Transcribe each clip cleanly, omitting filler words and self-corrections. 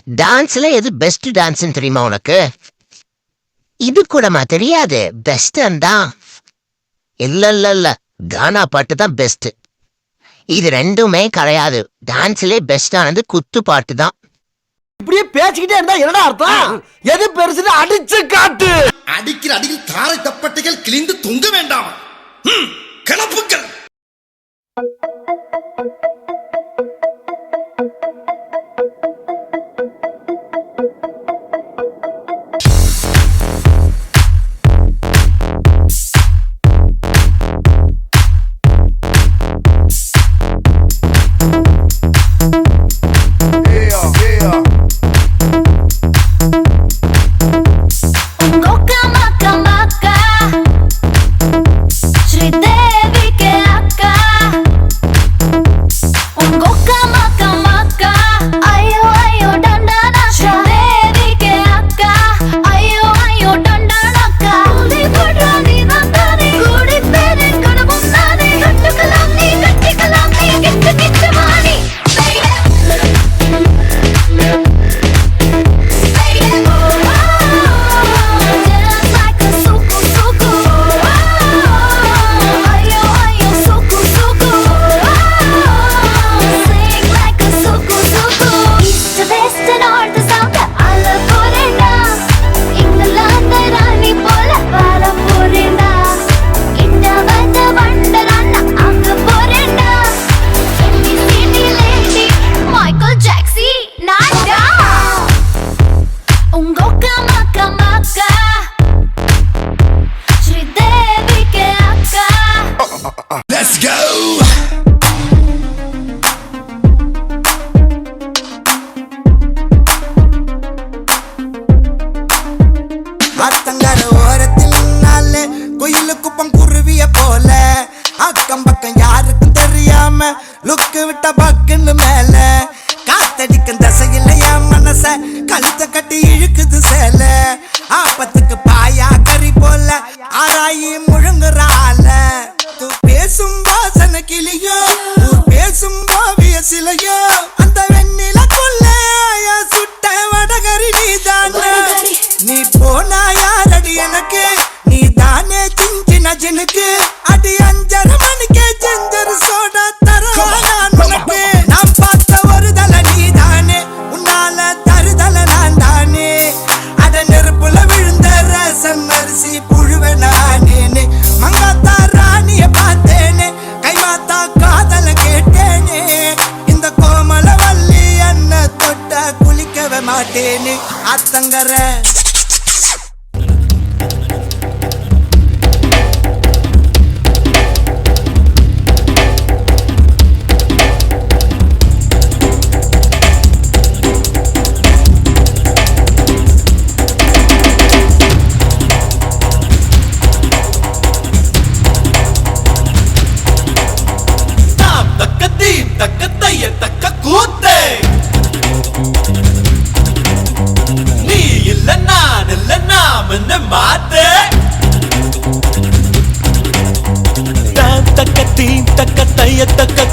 டான்ஸ்ல எது பெஸ்ட் டான்ஸ்னு தெரியுமா உனக்கு? இது கூடமா தெரியாது? பெஸ்ட் தான். இல்ல கானா பாட்டு தான் பெஸ்ட். இது ரெண்டுமே கிடையாது. டான்ஸ்லயே பெஸ்டானது குத்து பாட்டு தான். இப்படியே பேசிக்கிட்டே இருந்தா என்னடா அர்த்தம்? எது பெருசுன்னு அடிச்சு காட்டு. அடிக்கிற அடியில் தாரை தப்பட்டைகள் கிழிந்து தொங்க வேண்டாம். கிளப்புக்கள். Let's go. அத்தங்கர ஓரத்தில் நாளே கோயிலு குப்பம் குருவிய போல அக்கம் பக்கம் யாருக்கும் தெரியாம லுக்கு விட்ட பக்குன்னு மேல காத்தடிக்கும் தசையில் என் மனச கழுத்த கட்டி இழுக்குது சேல ஆபத்துக்கு பாயா கறி போல ஆராயி முழுங்குறால பேசும் வாசன கிளியோ பேசும் ஓவிய சிலையோ அந்த வெண்ணில கொள்ள சுட்ட வடகரி நீதான நீ போனா யாரடி எனக்கு நீ தானே சின்ன ஜனுக்கு அடி 5:30 மணிக்கு ஜிஞ்சர் சோடா தரான் உனக்கு நான் பார்த்த ஒரு தலை நீ தானே உன்னால தருதல நான் தானே அட நெருப்புல விழுந்த ரசம் அரிசி புழுவ நானேனே மங்காத்தா ராணிய பார்த்தேனே கைமாத்தா காதல கேட்டேனே இந்த கோமல வள்ளி அண்ண தொட்ட குளிக்கவே மாட்டேனே அத்தங்கர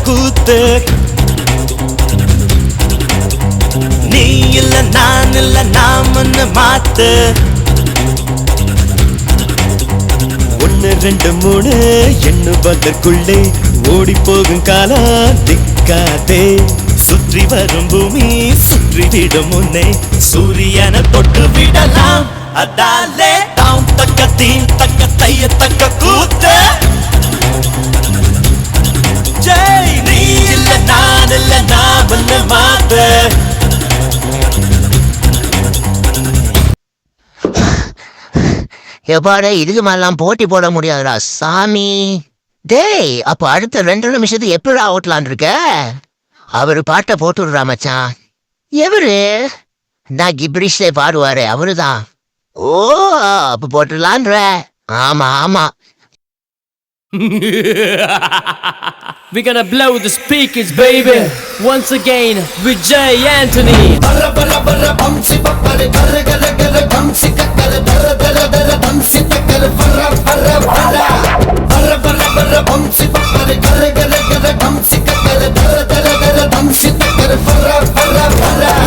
கூத்து நீ இல்ல நான் இல்ல நாமன்னு மாத்து 1 2 3 எண்ணுவதற்குள்ளே ஓடி போகும் காலம் திக்காதே சுற்றி வரும் பூமி சுற்றி விடும் முன்னே சூரியனை தொட்டு விடலாம் அதாலே தாம் தக்கத்தீன் தக்க தைய தக்க கூத்து ஜெய் நீ இல்ல நான் இல்ல நாமன்னு மாத்து எப்பாடே இதுக்கு மேலாம் போட்டி போட முடியாதுடா சாமி. டேய் அப்ப அடுத்த 2 நிமிஷத்துக்கு எப்படா ஓட்டலான் இருக்க? அவரு பாட்டை போட்டு விடுறா மச்சான். எவரு? நான் கிப்ரிஷ்லே பாடுவாரு அவருதான். ஓ அப்ப போட்டுடலான்ற. ஆமா We're gonna blow the speakers, baby. Once again with Jay Anthony.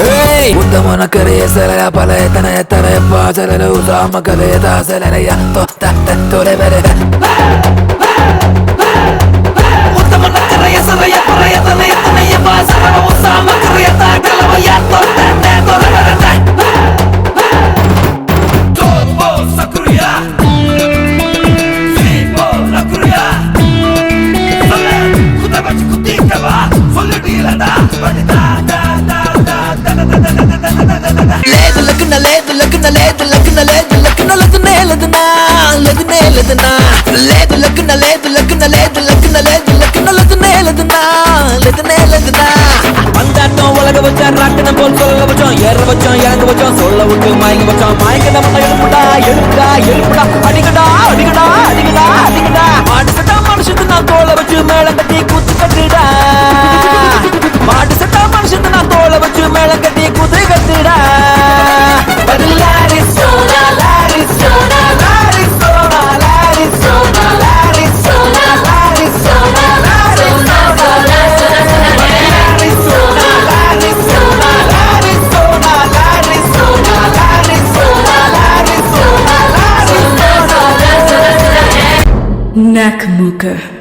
Hey, Monta carriera pala etana pa sala usa makaleta sala ya to ta to le vere Monta carriera sala ya pala etana ya pa sala usa makaleta kalava ya to le vere Topo sakuria Sipo lakuria Sala kutabachi kutikaba solidilada badita లేదు లగ్న లేదు లగ్న లేదు లగ్న లేదు లగ్న లగ్నే లగ్నా లగ్నే లగ్నా లేదు లగ్న లేదు లగ్న లేదు లగ్న లేదు లగ్న లగ్నే లగ్నా లగ్నే లగ్నా வந்தாட்டம் உலக வச்சா ராட்டின போல் சொல்ல வச்சோம் ஏற வச்சோம் இறங்க வச்சோம் சொல்ல விட்டு மயங்க வச்சோம் மயங்க நம்ம எழுப்புடா எழுப்புடா எழுப்புடா அடிக்கடா அடிக்கடா அடிக்கடா அடிக்கடா மாட்டு சட்டா மனுஷத்து நான் தோலை வச்சு மேளம் கட்டி குத்து கட்டுடா மாட்டு சட்டா மனுஷத்து நான் தோலை வச்சு மேளம் கட்டி குத்து கட்டுடா L'arizona, l'Arizona, l'Arizona, l'Arizona, l'Arizona, l'Arizona, Nakamooka.